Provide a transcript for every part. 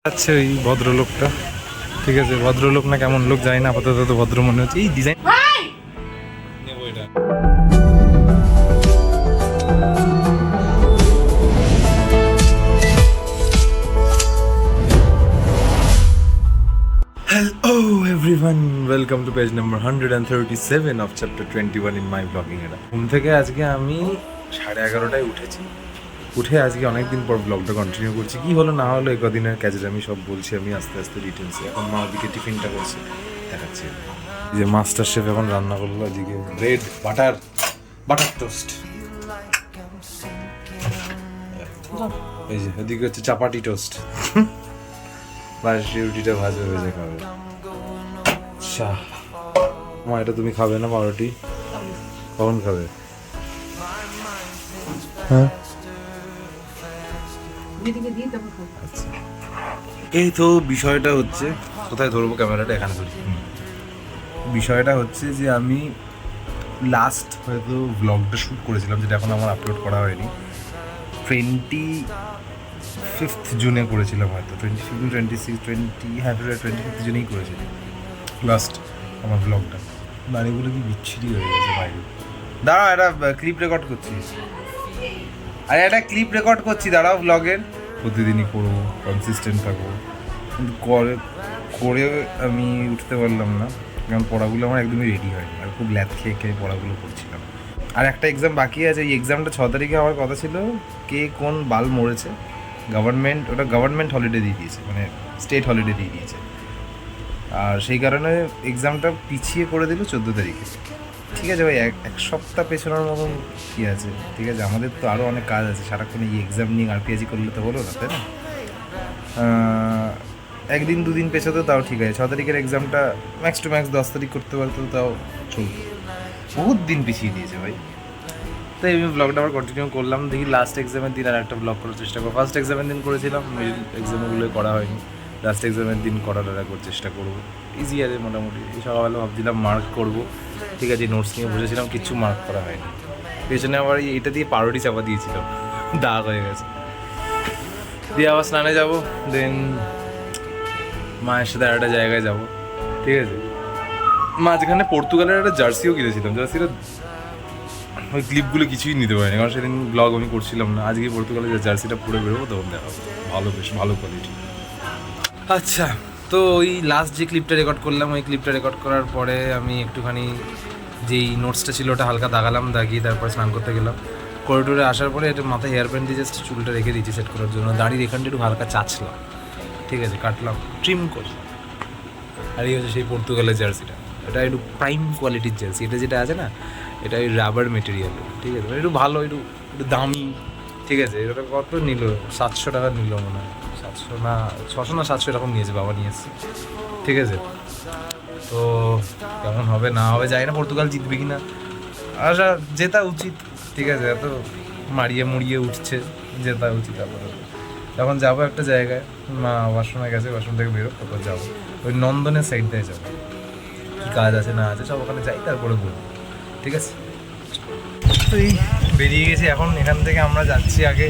আচ্ছা ওই ভদ্রলোকটা, ঠিক আছে ভদ্রলোক না কেমন লোক জানি না, আপাতত তো ভদ্র মনে হচ্ছে। এই ডিজাইন নেবো এটা। Hello everyone, welcome to page number 137 of chapter 21 in my vlogging era. ঘুম থেকে আজকে আমি 11:30টায় উঠেছি। উঠে আজকে অনেকদিন পর ব্লগটা কন্টিনিউ করছি। কি হলো না হলো এই কদিনের কাজের আমি সব বলছি আমি আস্তে আস্তে ডিটেলসে। এখন মা ওদিকে টিফিনটা করছে দেখাচ্ছি। এই যে মাস্টার শেফ এখন রান্না করলো আজকে ব্রেড বাটার টোস্ট। এই যে এদিকে হচ্ছে চাপাটি টোস্ট। বাস রুটিটা ভাজা হয়ে যায় খাবে। আচ্ছা মা এটা তুমি খাবে না পাউরুটি? কখন খাবে? হ্যাঁ আচ্ছা। এই তো বিষয়টা হচ্ছে, কোথায় ধরবো ক্যামেরাটা? এখানে ধরি। বিষয়টা হচ্ছে যে আমি লাস্ট হয়তো ব্লগটা শ্যুট করেছিলাম, যেটা এখন আমার আপলোড করা হয়নি। 25 জুনে করেছিলাম হয়তো, 25, 26, 20 হ্যাঁ 25 জুনেই করেছিলাম লাস্ট আমার ব্লগটা। দাঁড়িয়েগুলো কি বিচ্ছিরি হয়ে গেছে বাইরে। দাঁড়াও একটা ক্লিপ রেকর্ড করছি, আরে একটা ক্লিপ রেকর্ড করছি, দাঁড়াও ব্লগের। প্রতিদিনই করবো, কনসিস্টেন্ট থাকবো, কিন্তু করে আমি উঠতে পারলাম না, কারণ পড়াগুলো আমার একদমই রেডি হয়নি। আর খুব ল্যাথ খেয়ে খেয়ে পড়াগুলো করছিলাম। আর একটা এক্সাম বাকি আছে, এই এক্সামটা 6 তারিখে হওয়ার কথা ছিল। কে কোন বাল মরেছে, গভর্নমেন্ট হলিডে দিয়ে দিয়েছে, মানে স্টেট হলিডে দিয়ে দিয়েছে। আর সেই কারণে এক্সামটা পিছিয়ে করে দিল 14 তারিখে। ঠিক আছে ভাই, এক সপ্তাহ পেছনের মতন কী আছে, ঠিক আছে। আমাদের তো আরও অনেক কাজ আছে, সারাক্ষণ এই এক্সাম নিয়ে আরপিএজি করলে তো হলো না, তাই না? একদিন দুদিন পেছাতে তাও ঠিক আছে। 6 তারিখের এক্সামটা ম্যাক্স টু ম্যাক্স 10 তারিখ করতে পারতো, তাও চলত। বহুত দিন পিছিয়ে দিয়েছে ভাই। তাই আমি ব্লগটা আবার কন্টিনিউ করলাম। দেখি লাস্ট এক্সামের দিন আর একটা ব্লগ করার চেষ্টা করবো। ফার্স্ট এক্সামের দিন করেছিলাম, মিডিল এক্সামগুলো করা হয়নি। লাস্ট এক্সামের দিন করার একবার চেষ্টা করবো। ইজি আছে মোটামুটি। এই সকালবেলা ভাবছিলাম মার্ক করবো, ঠিক আছে, নোটস নিয়ে বসেছিলাম, কিচ্ছু মার্ক করা হয়নি। পেছনে আবার এইটা দিয়ে পাউরুটি চাপা দিয়েছিলাম, দাগ হয়ে গেছে। দিয়ে আবার স্নানে যাবো, দেন মায়ের সাথে আর একটা জায়গায় যাবো, ঠিক আছে। মাঝখানে পর্তুগালের একটা জার্সিও কিনেছিলাম, জার্সিটা ওই ক্লিপগুলো কিছুই নিতে পারিনি, কারণ সেদিন ব্লগ আমি করছিলাম না। আজকে পর্তুগালের জার্সিটা পরে বেরোবো, তখন দেখাবো। ভালো, বেশ ভালো কোয়ালিটি। আচ্ছা, তো ওই লাস্ট যে ক্লিপটা রেকর্ড করলাম, ওই ক্লিপটা রেকর্ড করার পরে আমি একটুখানি যেই নোটসটা ছিল ওটা হালকা দাগালাম, দাগিয়ে তারপরে স্নান করতে গেলাম। করিডোরে আসার পরে এটা মাথায় হেয়ার ব্যান্ড দিয়ে জাস্ট চুলটা রেখে দিয়েছি সেট করার জন্য। দাড়ির এখানটা একটু হালকা চাচলাম, ঠিক আছে, কাটলাম, ট্রিম করলাম। আর এই হচ্ছে সেই পর্তুগালের জার্সিটা। এটা একটু প্রাইম কোয়ালিটির জার্সি। এটা যেটা আছে না, এটা ওই রাবার মেটেরিয়াল, ঠিক আছে, একটু ভালো, একটু দামি, ঠিক আছে। এটা কত নিল? 700 টাকা নিল মনে হয়, 700 না 600 না 700 এরকম নিয়েছে, বাবা নিয়েছে, ঠিক আছে। তো কেমন হবে না হবে জানি না, পর্তুগাল জিতবে কি না। আচ্ছা, জেতা উচিত, ঠিক আছে, এত মারিয়ে মুড়িয়ে উঠছে, জেতা উচিত। আবার যখন যাবো একটা জায়গায়, মা ওয়াশরুমে গেছে, ওয়াশরুম থেকে বেরো, তারপর যাবো ওই নন্দনের সাইড দিয়ে যাবো। কী কাজ আছে না আছে সব ওখানে যাই, তারপরে বলবো, ঠিক আছে। তো এই বেরিয়ে গেছি এখন। এখান থেকে আমরা যাচ্ছি আগে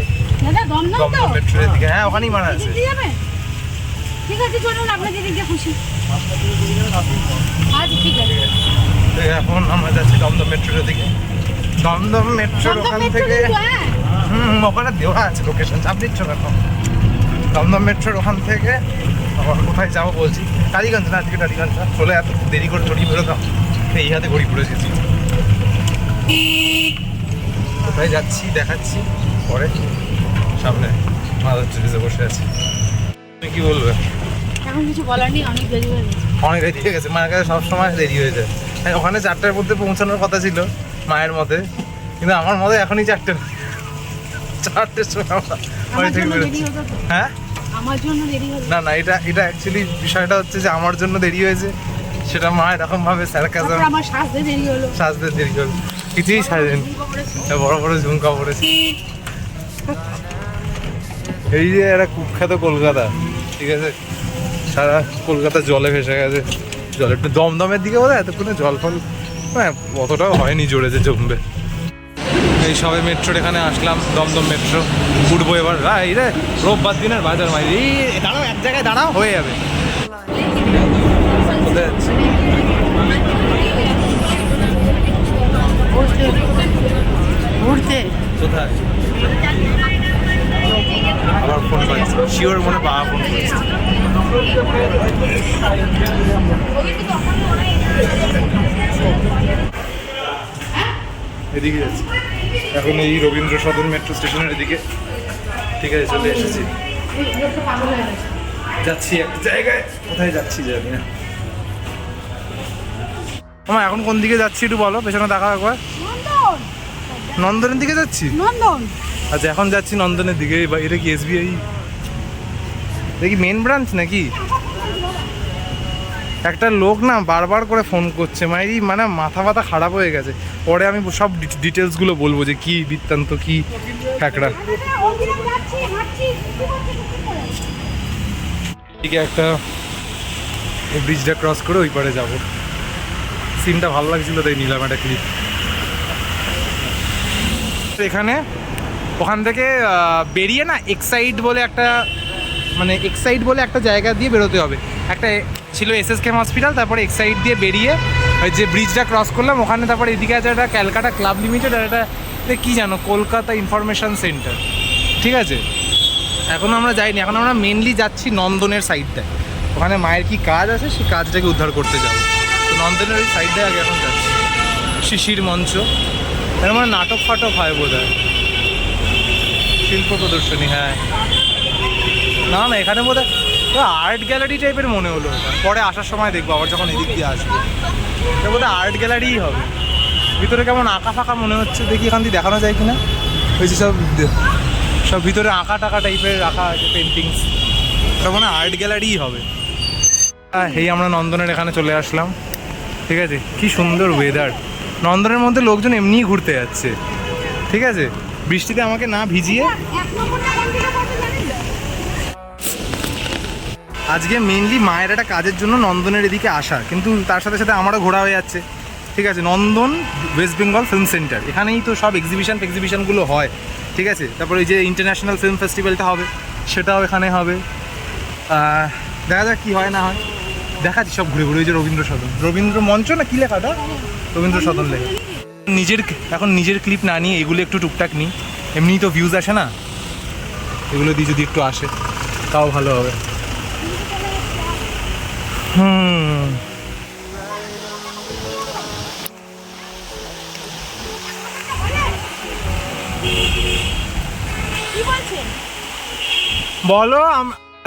দমদম মেট্রোর দিকে। হ্যাঁ ওখানেই মারা আছে, ঠিক আছে, চলুন আপনার যেদিকে খুশি। আজ ঠিক আছে। তো এখন আমরা যাচ্ছি দমদম মেট্রোর দিকে। দমদম মেট্রোর ওখান থেকে ওখানে দেওয়া আছে লোকেশন, চাপ দিচ্ছ কেন? দমদম মেট্রোর ওখান থেকে আবার কোথায় যাবো বলছি, টালিগঞ্জ না, আজকে টালিগঞ্জ চলে এত দেরি করে ঘড়ি বেরোতাম, এই হাতে ঘড়ি পড়ে এসেছি। কোথায় যাচ্ছি দেখাচ্ছি পরে, সামনে মাদার টেরেসা বসে আছে। তুমি কি বলবে? এখন কিছু বলার নেই, অনেক দেরি হয়ে গেছে। অনেক দেরি হয়ে গেছে, মায়ের কাছে সবসময় দেরি হয়ে যায়। হ্যাঁ ওখানে 4টার মধ্যে পৌঁছানোর কথা ছিল মায়ের মতে, কিন্তু আমার মতে এখনই 4টের সময় হ্যাঁ আমার জন্য দেরি হলো। না না, এটা অ্যাকচুয়ালি বিষয়টা হচ্ছে যে আমার জন্য দেরি হয়েছে, সেটা মা এরকম ভাবে স্যারকাজম। আমার সাজতে দেরি হলো, কিছুই সাজেন, বড় বড় ঝুমকা পড়েছে। এই যে একটা কুখ্যাত কলকাতা, ঠিক আছে, সারা কলকাতা জলে ভেসে গেছে। জল একটু দমদমের দিকে বোধ হয় এতক্ষণে জল ফল, হ্যাঁ অতটাও হয়নি জোরে যে জমবে। এই সবে মেট্রোর এখানে আসলাম, দমদম মেট্রো উঠবো এবার। এই রে রোববার দিনের বাজার মাইরি, এই দাঁড়াও এক জায়গায় দাঁড়াও, হয়ে যাবে। কোথায় যাচ্ছি? ঘুরতে কোথায়? আবার ফোন পাচ্ছি, শিওর মনে বাবা ফোন করেছে। এদিকে যাচ্ছি এখন, এই রবীন্দ্র সদন মেট্রো স্টেশনের এদিকে। ঠিক আছে, চলে এসেছি, যাচ্ছি একটা জায়গায়। কোথায় যাচ্ছি জানি না। আমার এখন কোন দিকে যাচ্ছি একটু বলো, পেছনে দেখা একবার। নন্দনের দিকে যাচ্ছি। নন্দন আচ্ছা, এখন যাচ্ছি নন্দনের দিকে। এটা কি এসবিআই? এটা কি মেন ব্রাঞ্চ নাকি? একটা লোক না বারবার করে ফোন করছে, মাইরি মানে মাথা ব্যথা খারাপ হয়ে গেছে। পরে আমি সব ডিটেলসগুলো বলবো যে কি বৃত্তান্ত, কি ফ্যাকড়া। ঠিক একটা এই ব্রিজটা ক্রস করে ওই পারে যাবো। সিনটা ভালো লাগছিল তাই নিলাম একটা ক্লিপ। এখানে ওখান থেকে বেরিয়ে না এক্সাইড বলে একটা, মানে এক্সাইড বলে একটা জায়গা দিয়ে বেরোতে হবে। একটা ছিল এসএসকেএম হসপিটাল, তারপরে এক্সাইড দিয়ে বেরিয়ে ওই যে ব্রিজটা ক্রস করলাম ওখানে, তারপরে এদিকে আছে একটা ক্যালকাটা ক্লাব লিমিটেড, আর একটা কী জানো কলকাতা ইনফরমেশন সেন্টার। ঠিক আছে, এখন আমরা যাইনি, এখন আমরা মেনলি যাচ্ছি নন্দনের সাইডটায়। ওখানে মায়ের কি কাজ আছে, সেই কাজটাকে উদ্ধার করতে যাবো। তো নন্দনের ওই সাইডটায় আগে এখন যাচ্ছি। শিশির মঞ্চ, এর মানে নাটক ফাটক হয় বোধ হয়, শিল্প প্রদর্শনী। হ্যাঁ, না না এখানে বোধ হয় আর্ট গ্যালারি টাইপের মনে হলো। পরে আসার সময় দেখবো আবার যখন এদিক দিয়ে আসবো, এটা বোধ হয় আর্ট গ্যালারিই হবে। ভিতরে কেমন আঁকা ফাঁকা মনে হচ্ছে, দেখি এখান থেকে দেখানো যায় কিনা। ওই যে সব ভিতরে আঁকা টাকা টাইপের রাখা আছে, পেন্টিংস। এটা মনে হয় আর্ট গ্যালারিই হবে। এই আমরা নন্দনের এখানে চলে আসলাম। ঠিক আছে, কি সুন্দর ওয়েদার। নন্দনের মধ্যে লোকজন এমনিই ঘুরতে যাচ্ছে। ঠিক আছে, বৃষ্টিতে আমাকে না ভিজিয়ে। আজকে মেনলি মায়ের একটা কাজের জন্য নন্দনের এদিকে আসা, কিন্তু তার সাথে সাথে আমারও ঘোরা হয়ে যাচ্ছে। ঠিক আছে, নন্দন ওয়েস্ট বেঙ্গল ফিল্ম সেন্টার, এখানেই তো সব এক্সিবিশনগুলো হয়। ঠিক আছে, তারপরে এই যে ইন্টারন্যাশনাল ফিল্ম ফেস্টিভ্যালটা হবে, সেটাও এখানে হবে। দেখা যাক কী হয় না হয়, দেখাচ্ছি সব ঘুরে ঘুরে। ওই যে রবীন্দ্র সদন, রবীন্দ্র মঞ্চ না কি লেখাটা, রবীন্দ্র সদন লেখা। এখন নিজের ক্লিপ না নিয়ে এগুলো একটু টুকটাক নিই, এমনিই তো ভিউজ আসে না, এগুলো দিয়ে যদি একটু আসে তাও ভালো হবে। বলো।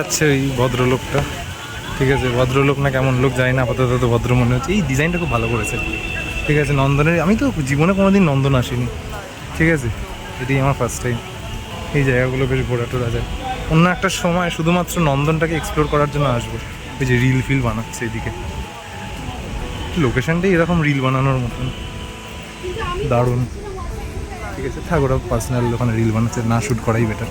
আচ্ছা, এই ভদ্রলোকটা, ঠিক আছে, ভদ্রলোক না কেমন লোক জানি না, আপাতত তো ভদ্র মনে হচ্ছে। এই ডিজাইনটা খুব ভালো করেছে। ঠিক আছে, নন্দনের আমি তো জীবনে কোনোদিন নন্দন আসিনি। ঠিক আছে, এটাই আমার ফার্স্ট টাইম। এই জায়গাগুলো বেশ ঘোরা টোরা যায়। অন্য একটা সময় শুধুমাত্র নন্দনটাকে এক্সপ্লোর করার জন্য আসবো। ওই যে রিল ফিল বানাচ্ছে এদিকে, লোকেশনটাই এরকম রিল বানানোর মতন, দারুণ। ঠিক আছে, থাক, ওরা পার্সোনাল ওখানে রিল বানাচ্ছে, না শ্যুট করাই বেটার।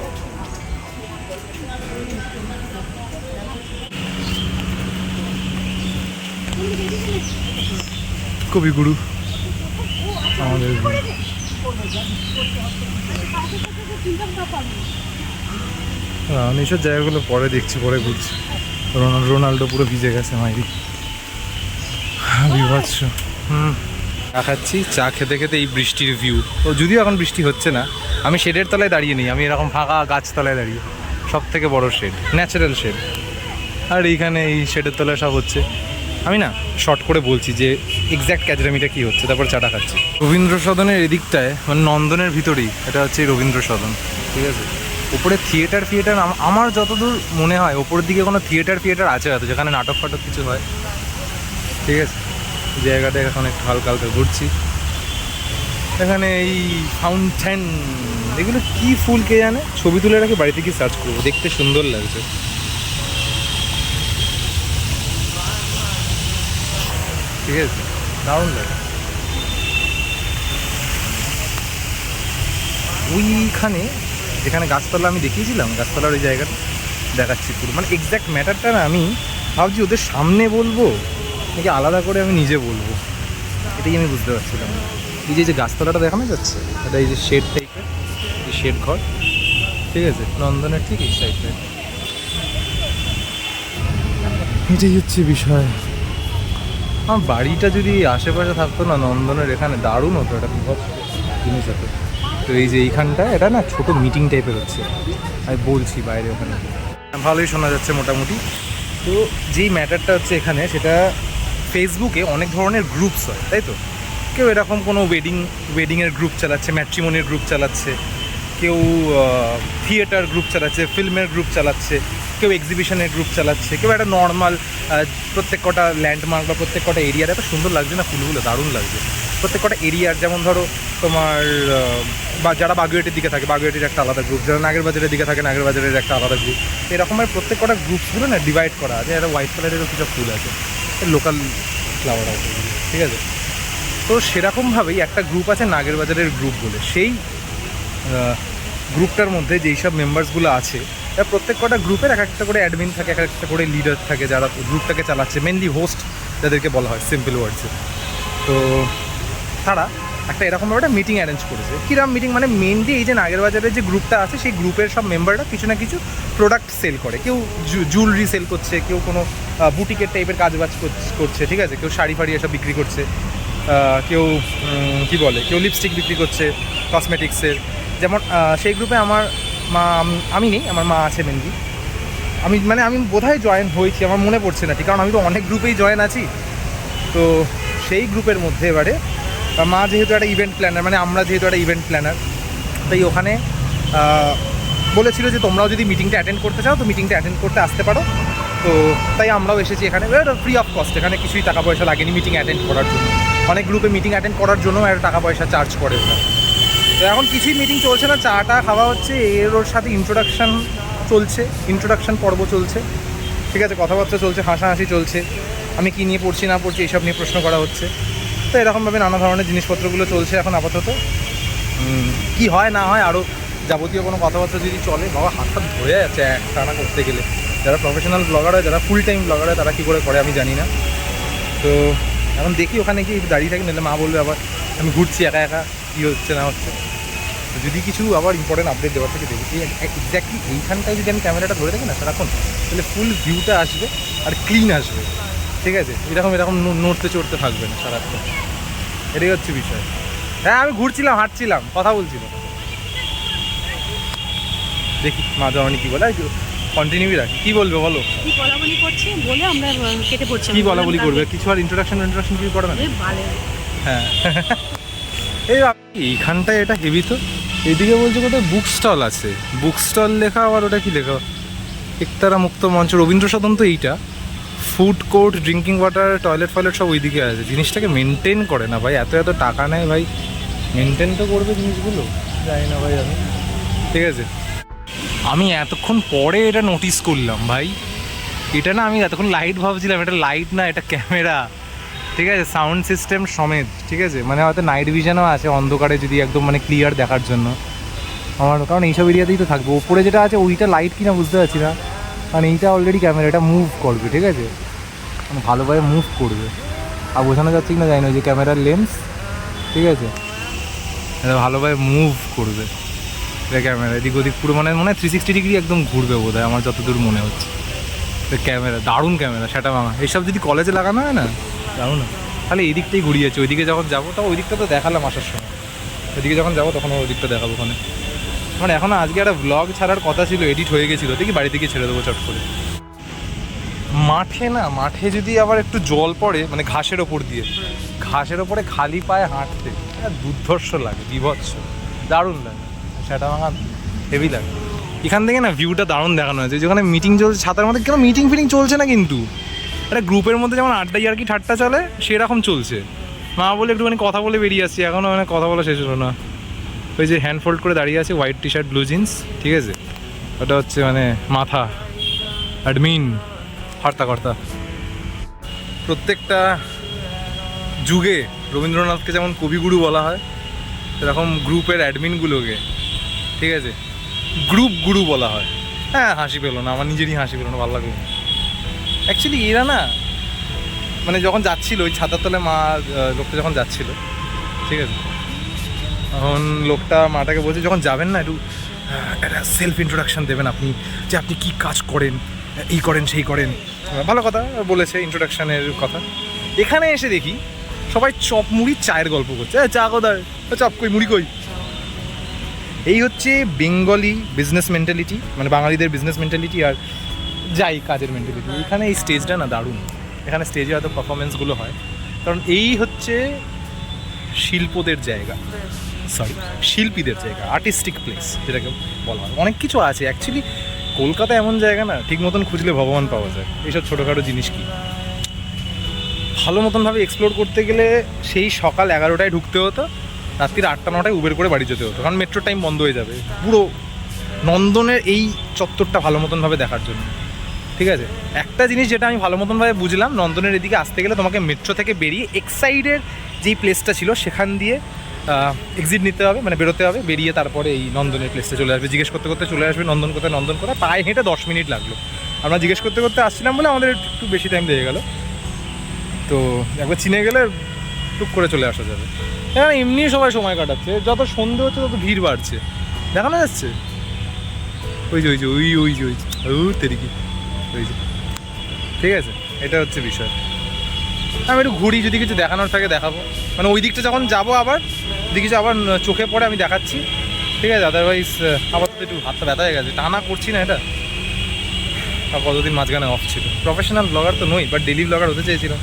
কবিগুরু আমাদের আমি এইসব জায়গাগুলো পরে দেখছি, পরে ঘুরছি। রোনাল্ডো পুরো ভিজে গেছে মাইরি, বিভৎস। দেখাচ্ছি চা খেতে খেতে এই বৃষ্টির ভিউ। তো যদিও এখন বৃষ্টি হচ্ছে না, আমি শেডের তলায় দাঁড়িয়ে নেই, আমি এরকম ফাঁকা গাছতলায় দাঁড়িয়ে, সব থেকে বড় শেড, ন্যাচারাল শেড। আর এইখানে এই শেডের তলায় সব হচ্ছে। আমি না শর্ট করে বলছি যে এক্স্যাক্ট ক্যাজরামিটা কী হচ্ছে, তারপর চাটা খাচ্ছি। রবীন্দ্র সদনের এদিকটায়, মানে নন্দনের ভিতরেই এটা হচ্ছে রবীন্দ্র সদন। ঠিক আছে, উপরে থিয়েটার আমার যতদূর মনে হয় ওপরের দিকে কোনো থিয়েটার আছে হয়তো, যেখানে নাটক ফাটক কিছু হয়। ঠিক আছে, জায়গাটা এখন একটু হালকা হালকা ঘুরছি। এখানে এই ফাউন্টেন, এগুলো কি ফুল কে জানে, ছবি তুলে রাখি, বাড়িতে গিয়ে সার্চ করবো, দেখতে সুন্দর লাগছে। ঠিক আছে, দারুণ লাগে। ওইখানে যেখানে গাছতলা আমি দেখিয়েছিলাম, গাছতলার ওই জায়গাটা দেখাচ্ছি পুরো, মানে এক্স্যাক্ট ম্যাটারটা না আমি ভাবছি ওদের সামনে বলবো নাকি আলাদা করে আমি নিজে বলবো, এটাই আমি বুঝতে পারছিলাম। এই যে গাছতলাটা দেখানো যাচ্ছে, এটা এই যে শেড টাইপের, এই শেড ঘর, ঠিক আছে, নন্দনের ঠিক এই সাইডে। এটাই হচ্ছে বিষয়। আমার বাড়িটা যদি আশেপাশে থাকতো না নন্দনের এখানে, দারুণ হতো, একটা বিভৎস জিনিস হতো। তো এই যে এইখানটা এটা না ছোট মিটিং টাইপের হচ্ছে, আমি বলছি বাইরে ওখানে ভালোই শোনা যাচ্ছে মোটামুটি। তো যেই ম্যাটারটা হচ্ছে এখানে, সেটা ফেসবুকে অনেক ধরনের গ্রুপস হয়, তাই তো? কেউ এরকম কোনো ওয়েডিংয়ের গ্রুপ চালাচ্ছে, ম্যাট্রিমনির গ্রুপ চালাচ্ছে, কেউ থিয়েটার গ্রুপ চালাচ্ছে, ফিল্মের গ্রুপ চালাচ্ছে, কেউ এক্সিবিশনের গ্রুপ চালাচ্ছে, কেউ একটা নর্মাল প্রত্যেক কটা ল্যান্ডমার্ক বা প্রত্যেক কটা এরিয়ার, এত সুন্দর লাগছে না ফুলগুলো, দারুণ লাগছে। প্রত্যেক কটা এরিয়ার, যেমন ধরো তোমার বা যারা বাগুইয়াটির দিকে থাকে বাগুইয়াটির একটা আলাদা গ্রুপ, যারা নাগেরবাজারের দিকে থাকে নাগেরবাজারের একটা আলাদা গ্রুপ, এরকমের প্রত্যেক কটা গ্রুপসগুলো না ডিভাইড করা আছে। একটা হোয়াইট কালারেরও কিছু ফুল আছে, লোকাল ফ্লাওয়ার আছে, ঠিক আছে? তো সেরকমভাবেই একটা গ্রুপ আছে নাগেরবাজারের গ্রুপ বলে, সেই গ্রুপটার মধ্যে যেই সব মেম্বার্সগুলো আছে, তারা প্রত্যেক কটা গ্রুপের এক একটা করে অ্যাডমিন থাকে, এক একটা করে লিডার থাকে, যারা গ্রুপটাকে চালাচ্ছে, মেনলি হোস্ট যাদেরকে বলা হয় সিম্পল ওয়ার্ডসে। তো তারা একটা এরকমভাবে একটা মিটিং অ্যারেঞ্জ করেছে। কিরম মিটিং মানে, মেনলি এই যে নাগেরবাজারের যে গ্রুপটা আছে সেই গ্রুপের সব মেম্বাররা কিছু না কিছু প্রোডাক্ট সেল করে। কেউ জুয়েলারি সেল করছে, কেউ কোনো বুটিকের টাইপের কাজবাজ করছে, ঠিক আছে, কেউ শাড়ি ফাড়ি এসব বিক্রি করছে, কেউ কী বলে, কেউ লিপস্টিক বিক্রি করছে কসমেটিক্সের। যেমন সেই গ্রুপে আমার মা, আমি নেই, আমার মা আছে মেনলি। আমি বোধহয় জয়েন হয়েছি, আমার মনে পড়ছে না ঠিক, কারণ আমি তো অনেক গ্রুপেই জয়েন আছি। তো সেই গ্রুপের মধ্যে এবারে মা যেহেতু একটা ইভেন্ট প্ল্যানার, মানে আমরা যেহেতু একটা ইভেন্ট প্ল্যানার, তাই ওখানে বলেছিল যে তোমরাও যদি মিটিংটা অ্যাটেন্ড করতে চাও তো মিটিংটা অ্যাটেন্ড করতে আসতে পারো। তো তাই আমরাও এসেছি এখানে, ফ্রি অফ কস্ট, এখানে কিছুই টাকা পয়সা লাগেনি মিটিং অ্যাটেন্ড করার জন্য। অনেক গ্রুপে মিটিং অ্যাটেন্ড করার জন্য একটা টাকা পয়সা চার্জ করে ওরা। তো এখন কিছুই মিটিং চলছে না, চাটা খাওয়া হচ্ছে, ওর সাথে ইন্ট্রোডাকশন পর্ব চলছে, ঠিক আছে, কথাবার্তা চলছে, হাসাহাসি চলছে, আমি কী নিয়ে পড়ছি না পড়ছি এইসব নিয়ে প্রশ্ন করা হচ্ছে। তো এরকমভাবে নানা ধরনের জিনিসপত্রগুলো চলছে এখন আপাতত। কি হয় না হয়, আরও যাবতীয় কোনো কথাবার্তা যদি চলে, বাবা হাত ধরে যাচ্ছে টানা করতে গেলে। যারা প্রফেশনাল ব্লগার হয়, যারা ফুল টাইম ব্লগার হয়, তারা কী করে আমি জানি না। তো এখন দেখি ওখানে গিয়ে দাঁড়িয়ে থাকি, নাহলে মা বলবে আবার আমি ঘুরছি একা একা, কী হচ্ছে না হচ্ছে। তো যদি কিছু আবার ইম্পর্টেন্ট আপডেট দেওয়ার থেকে দেখি, এক্স্যাক্টলি এইখানটায় যদি আমি ক্যামেরাটা ধরে থাকি না সারাক্ষণ, তাহলে ফুল ভিউটা আসবে আর ক্লিন আসবে, ঠিক আছে? এরকম নড়তে চড়তে থাকবে না সারাক্ষণ, এটাই হচ্ছে বিষয়। হ্যাঁ, আমি ঘুরছিলাম, হাঁটছিলাম, কথা বলছিলাম। দেখি মা জননী কী বলে, কন্টিনিউই রাখি। কী বলবে বলো? কি বলাবলি করছে বলে আমরা কেটে পড়ছি। কী বলাবলি করবে? কিছু আর ইন্ট্রোডাকশন কিছু করবে না? হ্যাঁ, এইখানটায় এটা হেভি। তো এদিকে বলছে কোথায় বুক স্টল আছে, বুক স্টল লেখা, আবার ওটা কি লেখা, একতারা মুক্ত মঞ্চ, রবীন্দ্র সদন। তো এইটা food court, drinking water, toilet ফয়লেট সব ওইদিকে আছে। জিনিসটাকে মেনটেন করে না ভাই, এত টাকা নেয় ভাই, মেনটেন তো করবে জিনিসগুলো, জানি না ভাই আমি, ঠিক আছে? আমি এতক্ষণ পরে এটা নোটিস করলাম ভাই, এটা না আমি এতক্ষণ লাইট ভাবছিলাম, এটা লাইট না, এটা ক্যামেরা, ঠিক আছে, সাউন্ড সিস্টেম সমেত, ঠিক আছে, মানে হয়তো নাইট ভিশনও আছে অন্ধকারে যদি একদম মানে ক্লিয়ার দেখার জন্য আমার, কারণ এইসব এরিয়াতেই তো থাকবে। ওপরে যেটা আছে ওইটা লাইট কিনা বুঝতে পারছি না, কারণ এইটা অলরেডি ক্যামেরা, এটা মুভ করবে, ঠিক আছে, মানে ভালোভাবে মুভ করবে। আর বোঝানো যাচ্ছে কিনা জানি না, যে ক্যামেরার লেন্স, ঠিক আছে, এটা ভালোভাবে মুভ করবে, এটা ক্যামেরা এদিক ওদিক পুরো মানে মনে হয় 360 ডিগ্রি একদম ঘুরবে বোধ হয়, আমার যতদূর মনে হচ্ছে। ক্যামেরা দারুণ, ক্যামেরা সেটা ভাঙা, এইসব যদি কলেজে লাগানো হয় না দারুণ না। তাহলে এই দিকটাই ঘুরিয়েছে, ওইদিকে যখন যাবো তাও ওই দিকটা তো দেখালাম আসার সময়, ওইদিকে যখন যাবো তখন ওই দিকটা দেখাবো ওখানে। মানে এখন আজকে একটা ব্লগ ছাড়ার কথা ছিল, এডিট হয়ে গেছিলো, দেখি বাড়ি থেকে ছেড়ে দেবো চট করে। মাঠে যদি আবার একটু জল পড়ে, মানে ঘাসের ওপরে খালি পায়ে হাঁটতে দুর্ধর্ষ লাগে, বিভৎস, দারুণ লাগে, সেটা আমার হেভি লাগে। এখান থেকে না ভিউটা দারুণ দেখানো হয়েছে, যেখানে মিটিং চলছে ছাতার মধ্যে, কেন মিটিং ফিটিং চলছে না কিন্তু, একটা গ্রুপের মধ্যে যেমন আড্ডাই আর কি ঠাট্টা চলে সেরকম চলছে। মা বলে একটুখানি কথা বলে বেরিয়ে আসছি, এখনও মানে কথা বলা শেষ হলো না। ওই যে হ্যান্ড ফোল্ড করে দাঁড়িয়ে আছে, white T shirt blue jeans, ঠিক আছে, ওটা হচ্ছে মানে মাথা অ্যাডমিন কর্তা। প্রত্যেকটা যুগে রবীন্দ্রনাথকে যেমন কবিগুরু বলা হয়, সেরকম গ্রুপের অ্যাডমিনগুলোকে, ঠিক আছে, গ্রুপ গুরু বলা হয়। হ্যাঁ, হাসি পেলো না, আমার নিজেরই হাসি পেলো না, ভালো লাগলো না অ্যাকচুয়ালি। এরা না মানে যখন যাচ্ছিলো ওই ছাতার তলে, মা লোকটা যখন যাচ্ছিলো, ঠিক আছে, এখন লোকটা মাটাকে বলছে যখন যাবেন না একটু একটা সেলফ ইন্ট্রোডাকশন দেবেন আপনি, যে আপনি কী কাজ করেন, এই করেন সেই করেন। ভালো কথা বলেছে, ইন্ট্রোডাকশানের কথা। এখানে এসে দেখি সবাই চপ মুড়ি চায়ের গল্প করছে, চা কোথায়, চপ কই, মুড়ি কই। এই হচ্ছে বেঙ্গলি বিজনেস মেন্টালিটি, মানে বাঙালিদের বিজনেস মেন্টালিটি আর যাই কাজের মেন্টালিটি। এখানে এই স্টেজটা না দারুণ, এখানে স্টেজে হয়তো পারফরমেন্সগুলো হয়, কারণ এই হচ্ছে শিল্পদের জায়গা, সরি শিল্পীদের জায়গা, আর্টিস্টিক প্লেস যেটাকে বলা হয়। অনেক কিছু আছে অ্যাকচুয়ালি কলকাতা এমন জায়গা না, ঠিক মতন খুঁজলে ভগবান পাওয়া যায়। এইসব ছোটোখাটো জিনিস কি ভালো মতনভাবে এক্সপ্লোর করতে গেলে সেই সকাল 11টায় ঢুকতে হতো, রাত্রির 8টা-9টায় উবের করে বাড়ি যেতে হতো, কারণ মেট্রোর টাইম বন্ধ হয়ে যাবে পুরো নন্দনের এই চত্বরটা ভালো মতনভাবে দেখার জন্য। ঠিক আছে, একটা জিনিস যেটা আমি ভালো মতনভাবে বুঝলাম, নন্দনের এদিকে আসতে গেলে তোমাকে মেট্রো থেকে বেরিয়ে এক্সাইডের যেই প্লেসটা ছিল সেখান দিয়ে এক্সিট নিতে হবে, মানে বেরোতে হবে, বেরিয়ে তারপরে এই নন্দনের প্লেসটা চলে আসবে। জিজ্ঞেস করতে করতে চলে আসবে নন্দন কোথায়, নন্দন কোথায়। পায়ে হেঁটে 10 মিনিট লাগলো। আমরা জিজ্ঞেস করতে করতে আসছিলাম বলে আমাদের একটু বেশি টাইম লেগে গেল। তো একবার চিনে গেলে টুক করে চলে আসা যাবে। এখানে এমনি সবাই সময় কাটাচ্ছে, যত সন্ধে হচ্ছে তত ভিড় বাড়ছে, দেখানো যাচ্ছে। ওই যে ওই যে ওই ওই যে ওই তেরিকি ওই যে, ঠিক আছে, এটা হচ্ছে বিষয়। আমি একটু ঘুরি, যদি কিছু দেখানোর থাকে দেখাবো, মানে ওই দিকটা যখন যাবো আবার যদি কিছু আবার চোখে পড়ে আমি দেখাচ্ছি, ঠিক আছে। আদারওয়াইজ আবার তো একটু হাতটা ব্যথা হয়ে গেছে, টানা করছি না এটা। আর কতদিন মাঝখানে অফ ছিল। প্রফেশনাল ব্লগার তো নই, বাট ডেলি ব্লগার হতে চেয়েছিলাম।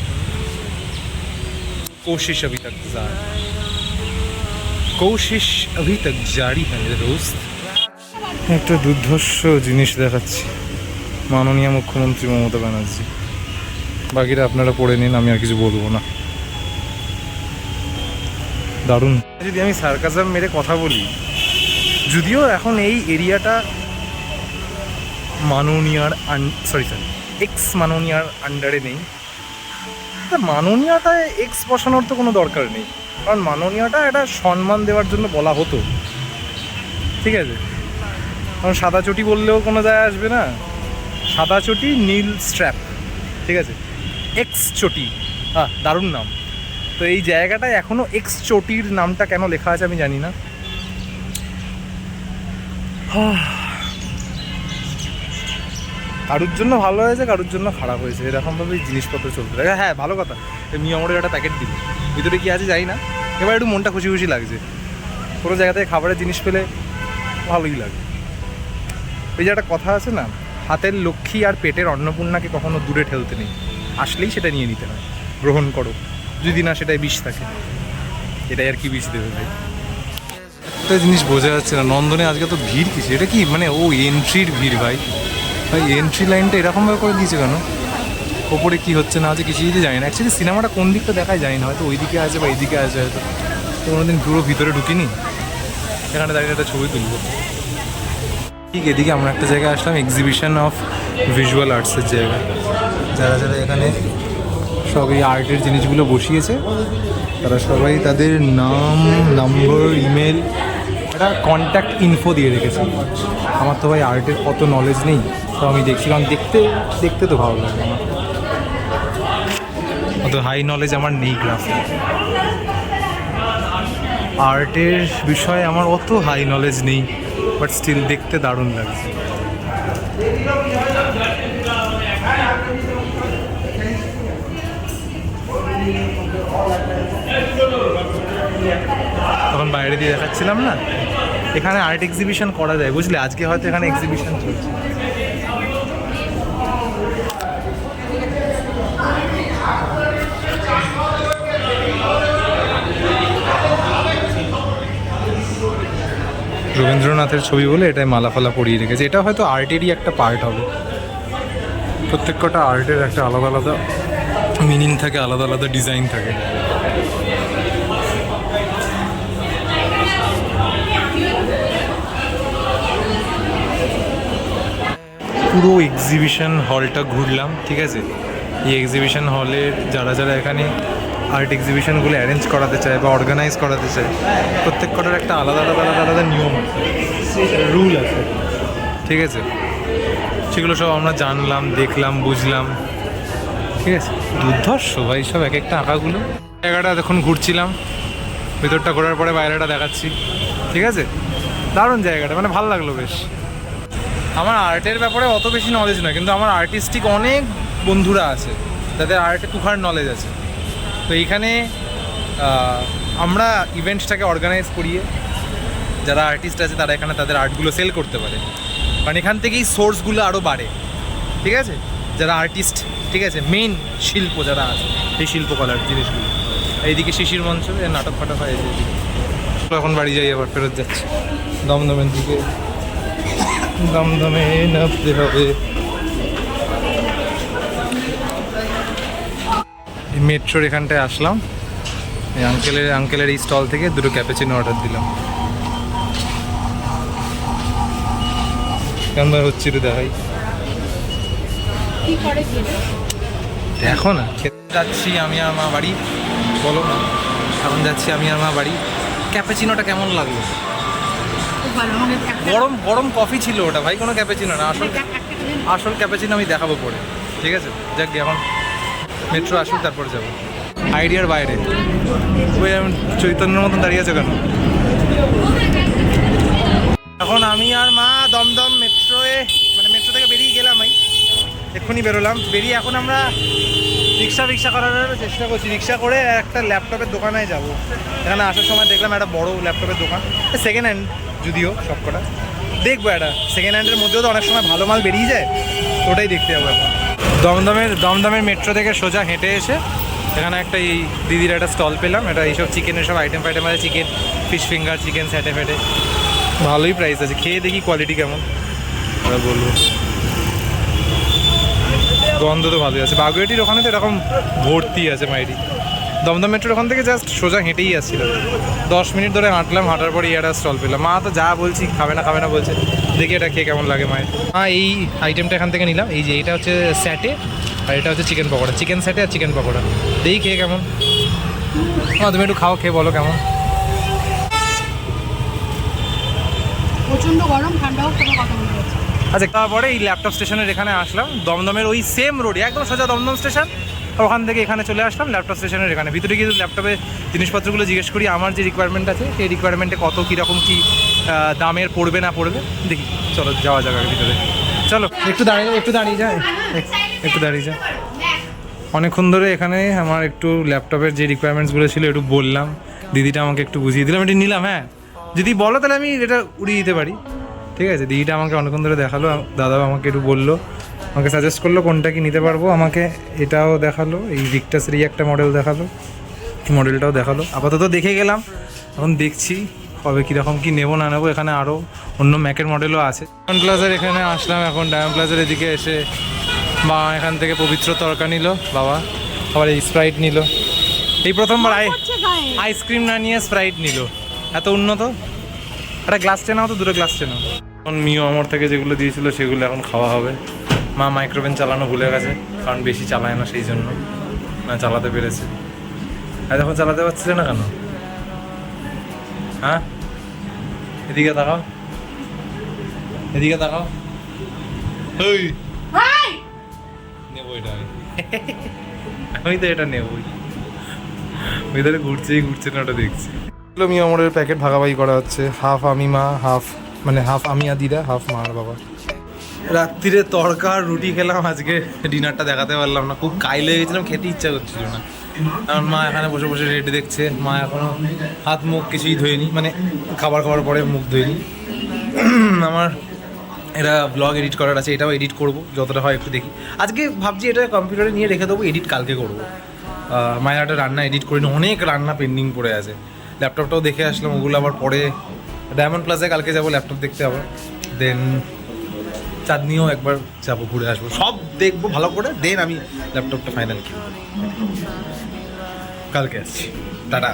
कोशिश अभी तक जारी, कोशिश अभी तक जारी है मेरे दोस्त। একটা দুর্ধর্ষ জিনিস দেখাচ্ছি, মাননীয় মুখ্যমন্ত্রী মমতা ব্যানার্জি। বাকিটা আপনারা পড়ে নিন, আমি আর কিছু বলবো না। দারুণ। যদি আমি সার্কাজম মেরে কথা বলি, যদিও এখন এই এরিয়াটা মাননীয়ার এক্স মাননীয়ার আন্ডারে নেই, মাননীয়টায় এক্স বসানোর তো কোনো দরকার নেই, কারণ মাননীয়টা এটা সম্মান দেওয়ার জন্য বলা হতো, ঠিক আছে। কারণ সাদা চটি বললেও কোনো যায় আসবে না, সাদা চটি নীল স্ট্র্যাপ, ঠিক আছে। এক্স চটি, দারুণ নাম। তো এই জায়গাটায় এখনও এক্স চটির নামটা কেন লেখা আছে আমি জানি না। কারুর জন্য ভালো হয়েছে, কারুর জন্য খারাপ হয়েছে, এরকমভাবেই জিনিসপত্র চলতে থাকে। হ্যাঁ ভালো কথা, মিয়ামোড়ের একটা প্যাকেট দিল, ভিতরে কী আছে জানি না, এবার একটু মনটা খুশি খুশি লাগছে। কোনো জায়গা থেকে খাবারের জিনিস পেলে ভালোই লাগে। ওই যে একটা কথা আছে না, হাতের লক্ষ্মী আর পেটের অন্নপূর্ণাকে কখনো দূরে ঠেলতে নেই, আসলেই সেটা নিয়ে নিতে হয়, গ্রহণ করো, যদি না সেটাই বিষ থাকে। এটাই আর কি বিষ দেবে ভাই। একটা জিনিস বোঝা যাচ্ছে না, নন্দনে আজকে তো ভিড় কিছু, এটা কি মানে ও এন্ট্রির ভিড় ভাই। ভাই এন্ট্রি লাইনটা এরকমভাবে করে দিয়েছে কেন? ওপরে কী হচ্ছে না আছে কিছু যদি জানি না। অ্যাকচুয়ালি সিনেমাটা কোন দিকটা দেখায় জানি না, হয়তো ওই দিকে আছে বা এইদিকে আছে, হয়তো তো কোনোদিন পুরো ভিতরে ঢুকিনি। এখানে দাঁড়িয়ে একটা ছবি তুলব। ঠিক এদিকে আমরা একটা জায়গায় আসলাম, এক্সিবিশন অফ ভিজুয়াল আর্টসের জায়গা। যারা যারা এখানে সব এই আর্টের জিনিসগুলো বসিয়েছে তারা সবাই তাদের নাম, নম্বর, ইমেল, একটা কন্ট্যাক্ট ইনফো দিয়ে রেখেছে। আমার তো ভাই আর্টের কত নলেজ নেই, তো আমি দেখছি, কারণ দেখতে তো ভালো লাগে আমার, অত হাই নলেজ আমার নেই গ্রাফে। আর্টের বিষয়ে আমার অত হাই নলেজ নেই, বাট স্টিল দেখতে দারুণ লাগছে। তখন বাইরে দিয়ে দেখাচ্ছিলাম না, এখানে আর্ট এক্সিবিশন করা যায় বুঝলে। আজকে হয়তো এখানে এক্সিবিশন চলছে। রবীন্দ্রনাথের ছবি বলে এটাই মালা ফালা পরিয়ে রেখেছে। এটা হয়তো আর্টেরই একটা পার্ট হবে। প্রত্যেক কটা আর্টের একটা আলাদা আলাদা মিনিং থাকে, আলাদা আলাদা ডিজাইন থাকে। পুরো এক্সিবিশন হলটা ঘুরলাম, ঠিক আছে। এই এক্সিবিশন হলের যারা যারা এখানে আর্ট এক্সিবিশনগুলো অ্যারেঞ্জ করাতে চায় বা অর্গানাইজ করাতে চায়, প্রত্যেক কটার একটা আলাদা আলাদা আলাদা আলাদা নিয়ম আছে, রুল আছে, ঠিক আছে। সেগুলো সব আমরা জানলাম, দেখলাম, বুঝলাম, ঠিক আছে। দুর্ধর্ষ ভাই সব এক একটা আঁকাগুলো। জায়গাটা এখন ঘুরছিলাম, ভিতরটা ঘোরার পরে বাইরেটা দেখাচ্ছি, ঠিক আছে? দারুণ জায়গাটা, মানে ভালো লাগলো বেশ। আমার আর্টের ব্যাপারে অত বেশি নলেজ নয়, কিন্তু আমার আর্টিস্টিক অনেক বন্ধুরা আছে যাদের আর্টে তুখার নলেজ আছে। তো এইখানে আমরা ইভেন্টসটাকে অর্গানাইজ করিয়ে যারা আর্টিস্ট আছে তারা এখানে তাদের আর্টগুলো সেল করতে পারে, কারণ এখান থেকেই সোর্সগুলো আরও বাড়ে, ঠিক আছে? যারা আর্টিস্ট, ঠিক আছে, মেইন শিল্প যারা আছে এই শিল্পকলার জিনিসগুলো। এইদিকে শিশির মঞ্চ, এর নাটক ফাটক হয় এই যে। এখন বাড়ি যাই, আবার ফেরত যাচ্ছি দমদমের দিকে। দমদমে নামতে হবে। এই মেট্রোর এখানটায় আসলাম, এই আঙ্কেলের এই স্টল থেকে দুটো ক্যাপেচিনো অর্ডার দিলাম। কেমন হচ্ছে একটু দেখাই। কি করে কি দেখো না, খেতে যাচ্ছি আমি আর মা বাড়ি। বলো না, এখন যাচ্ছি আমি আর মা বাড়ি। ক্যাপেচিনোটা কেমন লাগলো? খুব ভালো। আমাকে একটা গরম গরম কফি ছিল ওটা ভাই, কোনো ক্যাপেচিনো না। আসল ক্যাপেচিনো আমি দেখাবো পরে, ঠিক আছে? যাক গে, এখন মেট্রো আসুক তারপরে যাবো। আইডিয়ার বাইরে ওই আমি চৈতন্যের মতন দাঁড়িয়ে আছে কেন? এখন আমি আর মা দমদম মেট্রোয়ে, মানে মেট্রো থেকে বেরিয়ে গেলাম, এক্ষুনি বেরোলাম। বেরিয়ে এখন আমরা রিক্সা করার চেষ্টা করছি। রিক্সা করে একটা ল্যাপটপের দোকানে যাব। এখানে আসার সময় দেখলাম একটা বড় ল্যাপটপের দোকান, সেকেন্ড হ্যান্ড যদিও সব কটা। দেখবো একটা সেকেন্ড হ্যান্ডের মধ্যেও তো অনেক সময় ভালো মাল বেরিয়ে যায়, তো ওটাই দেখতে যাবো এখন। দমদমের মেট্রো থেকে সোজা হেঁটে এসে এখানে একটা এই দিদির একটা স্টল পেলাম। এটা এইসব চিকেনের সব আইটেম ফাইটেম আছে, চিকেন ফিশ ফিঙ্গার, চিকেন স্যাটে ফ্যাটে, ভালোই প্রাইস আছে। খেয়ে দেখি কোয়ালিটি কেমন, ওরা বলবো। গন্ধ তো ভালোই আছে। বাগুইয়াটির ওখানে তো এরকম ভর্তি আছে মাইরি। দমদম মেট্রোর ওখান থেকে জাস্ট সোজা হেঁটেই আসছিল, 10 মিনিট ধরে হাঁটলাম। হাঁটার পরে একটা স্টল পেলাম। মা তো যা বলছি খাবে না বলছে, দেখি এটা খেয়ে কেমন লাগে মায়ের। এই আইটেমটা এখান থেকে নিলাম। এই যে এটা হচ্ছে স্যাটে, আর এটা হচ্ছে চিকেন পকোড়া। চিকেন স্যাটে আর চিকেন পকোড়া, দেখি খেয়ে কেমন। তুমি একটু খাও, খেয়ে বলো কেমন। প্রচন্ড গরম, ঠান্ডাও কোনো কথা বলতে পারছি না। আচ্ছা, তারপরে এই ল্যাপটপ স্টেশনের এখানে আসলাম। দমদমের ওই সেম রোডে একদম সোজা দমদম স্টেশন, ওখান থেকে এখানে চলে আসলাম ল্যাপটপ স্টেশনের এখানে। ভিতরে গিয়ে ল্যাপটপে জিনিসপত্রগুলো জিজ্ঞেস করি, আমার যে রিকোয়ারমেন্ট আছে সেই রিকোয়ারমেন্টে কত কীরকম কী দামের পড়বে না পড়বে দেখি। চলো যাওয়া যাক ভিতরে। চলো একটু দাঁড়িয়ে যা। অনেকক্ষণ ধরে এখানে আমার একটু ল্যাপটপের যে রিকোয়ারমেন্টসগুলো ছিল একটু বললাম, দিদিটা আমাকে একটু বুঝিয়ে দিলাম, এটি নিলাম। হ্যাঁ, যদি বলো তাহলে আমি এটা উড়িয়ে দিতে পারি, ঠিক আছে? দিদিটা আমাকে অনেকক্ষণ ধরে দেখালো, দাদাও আমাকে একটু বললো, আমাকে সাজেস্ট করলো কোনটা কি নিতে পারবো। আমাকে এটাও দেখালো, এই ভিক্টাসেরই একটা মডেল দেখালো, এই মডেলটাও দেখালো। আপাতত দেখে গেলাম, এখন দেখছি কবে কীরকম কী নেবো না নেবো। এখানে আরও অন্য ম্যাকের মডেলও আছে। ডায়মন্ড প্লাজার এখানে আসলাম। এখন ডায়মন্ড প্লাজার এদিকে এসে মা এখান থেকে পবিত্র তরকা নিল, বাবা আবার এই স্প্রাইট নিল। এই প্রথমবার আইসক্রিম না নিয়ে স্প্রাইট নিল, এত উন্নত। একটা গ্লাস চেনাও তো, দুটো গ্লাস চেনাও। এখন মিও আমার থেকে যেগুলো দিয়েছিল সেগুলো এখন খাওয়া হবে। মা মাইক্রোওভেন চালানো ভুলে গেছে, কারণ বেশি চালায় না, সেই জন্য না চালাতে পেরেছে। আর যখন চালাতে পারছিলে না কেন? হ্যাঁ, এদিকে তাকাও, ওই নেবো এটা আমি তো এটা নেবই। ভিতরে ঘুরছে না, ওটা দেখছি। মিও আমরের প্যাকেট ভাগাভাগি করা হচ্ছে, হাফ আমি মা, হাফ আমি আর দিদা, হাফ মা আর বাবা। রাত্রিরে তড়কা আর রুটি খেলাম। আজকে ডিনারটা দেখাতে পারলাম না, খুব কাইলে গেছিলাম, খেতে ইচ্ছা করছিল না। কারণ মা এখানে বসে রেডি দেখছে। মা এখনও হাত মুখ কিছুই ধোয়নি, মানে খাবার খাওয়ার পরে মুখ ধোয়নি। আমার এটা ব্লগ এডিট করার আছে, এটাও এডিট করবো যতটা হয় একটু দেখি। আজকে ভাবছি এটা কম্পিউটারে নিয়ে রেখে দেবো, এডিট কালকে করবো। মায়ের একটা রান্না এডিট করিনি, অনেক রান্না পেন্ডিং পড়ে আছে। ল্যাপটপটাও দেখে আসলাম, ওগুলো আবার পরে ডায়মন্ড প্লাজায় কালকে যাবো ল্যাপটপ দেখতে আবার। দেন চাঁদনিও একবার যাবো, ঘুরে আসবো, সব দেখবো ভালো করে। দেন আমি ল্যাপটপটা ফাইনাল কিনবো। কালকে আসছি, টাটা।